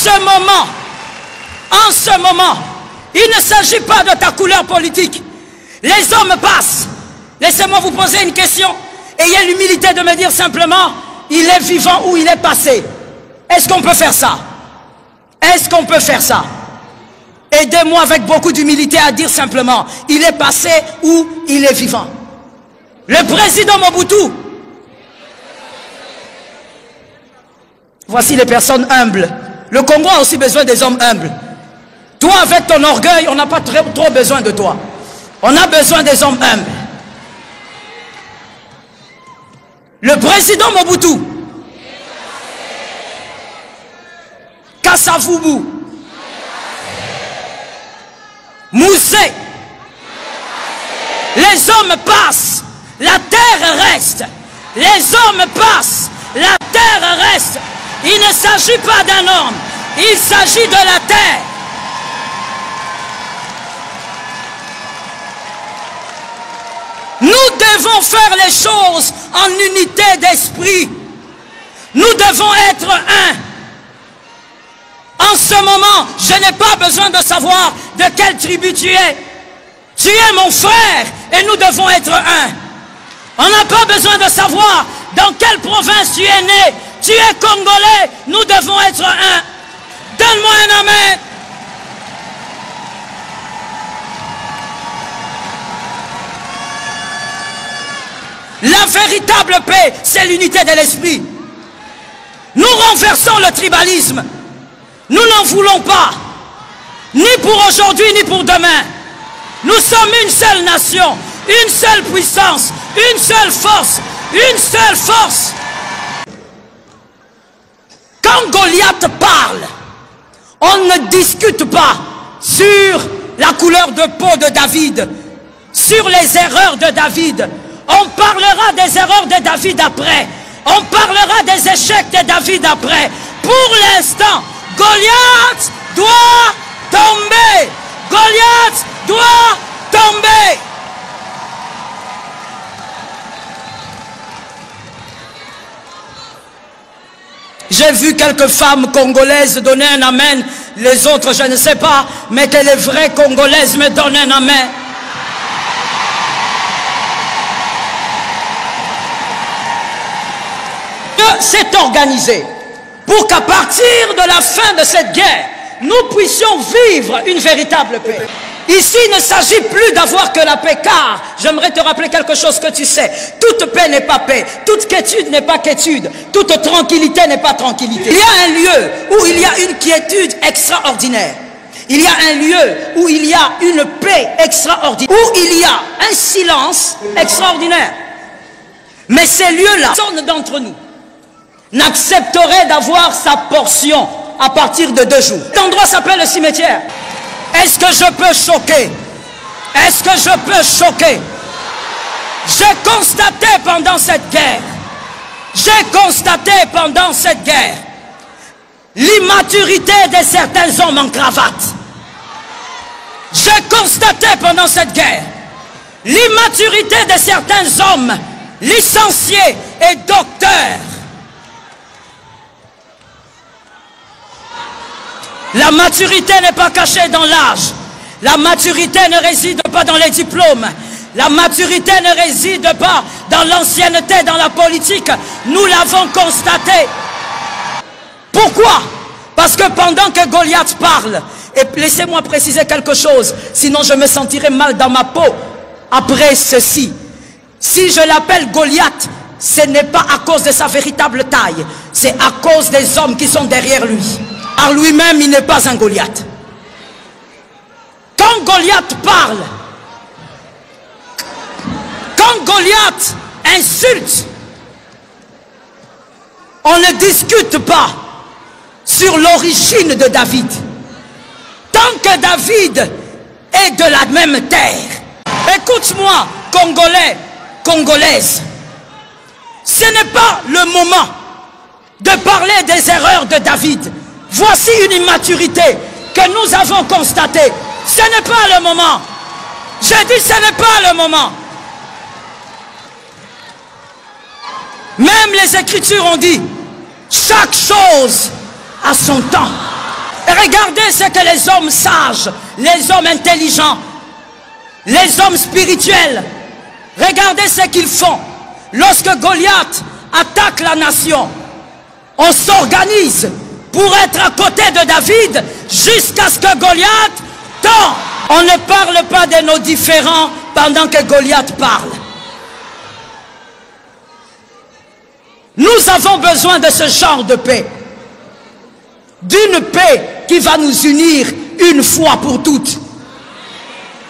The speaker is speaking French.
en ce moment, il ne s'agit pas de ta couleur politique. Les hommes passent. Laissez-moi vous poser une question. Ayez l'humilité de me dire simplement, il est vivant ou il est passé. Est-ce qu'on peut faire ça? Est-ce qu'on peut faire ça? Aidez-moi avec beaucoup d'humilité à dire simplement, il est passé ou il est vivant. Le président Mobutu. Voici les personnes humbles. Le Congo a aussi besoin des hommes humbles. Toi, avec ton orgueil, on n'a pas trop besoin de toi. On a besoin des hommes humbles. Le président Mobutu, Kasavubu, Moussé, les hommes passent, la terre reste. Les hommes passent, la terre reste. Il ne s'agit pas d'un homme, il s'agit de la terre. Nous devons faire les choses en unité d'esprit. Nous devons être un. En ce moment, je n'ai pas besoin de savoir de quelle tribu tu es. Tu es mon frère et nous devons être un. On n'a pas besoin de savoir dans quelle province tu es né. Tu es congolais, nous devons être un. Donne-moi un amen. La véritable paix, c'est l'unité de l'esprit. Nous renversons le tribalisme. Nous n'en voulons pas. Ni pour aujourd'hui, ni pour demain. Nous sommes une seule nation, une seule puissance, une seule force, une seule force. Quand Goliath parle, on ne discute pas sur la couleur de peau de David, sur les erreurs de David. On parlera des erreurs de David après. On parlera des échecs de David après. Pour l'instant, Goliath doit tomber. Goliath doit tomber. J'ai vu quelques femmes congolaises donner un amen. Les autres, je ne sais pas. Mais que les vraies congolaises me donnent un amen. S'est organisé pour qu'à partir de la fin de cette guerre, nous puissions vivre une véritable paix. Ici, il ne s'agit plus d'avoir que la paix, car j'aimerais te rappeler quelque chose que tu sais. Toute paix n'est pas paix, toute quiétude n'est pas quiétude, toute tranquillité n'est pas tranquillité. Il y a un lieu où il y a une quiétude extraordinaire. Il y a un lieu où il y a une paix extraordinaire, où il y a un silence extraordinaire. Mais ces lieux-là, personne d'entre nous n'accepterait d'avoir sa portion à partir de 2 jours. Cet endroit s'appelle le cimetière. Est-ce que je peux choquer? Est-ce que je peux choquer? J'ai constaté pendant cette guerre, l'immaturité de certains hommes en cravate. J'ai constaté pendant cette guerre l'immaturité de certains hommes licenciés et docteurs. La maturité n'est pas cachée dans l'âge. La maturité ne réside pas dans les diplômes. La maturité ne réside pas dans l'ancienneté, dans la politique. Nous l'avons constaté. Pourquoi? Parce que pendant que Goliath parle, et laissez-moi préciser quelque chose, sinon je me sentirai mal dans ma peau après ceci. Si je l'appelle Goliath, ce n'est pas à cause de sa véritable taille, c'est à cause des hommes qui sont derrière lui. Par lui-même, il n'est pas un Goliath. Quand Goliath parle, quand Goliath insulte, on ne discute pas sur l'origine de David. Tant que David est de la même terre. Écoute-moi, Congolais, Congolaises. Ce n'est pas le moment de parler des erreurs de David. Voici une immaturité que nous avons constatée. Ce n'est pas le moment. J'ai dit ce n'est pas le moment. Même les Écritures ont dit, chaque chose a son temps. Et regardez ce que les hommes sages, les hommes intelligents, les hommes spirituels, regardez ce qu'ils font. Lorsque Goliath attaque la nation, on s'organise pour être à côté de David jusqu'à ce que Goliath tombe. On ne parle pas de nos différends pendant que Goliath parle. Nous avons besoin de ce genre de paix. D'une paix qui va nous unir une fois pour toutes.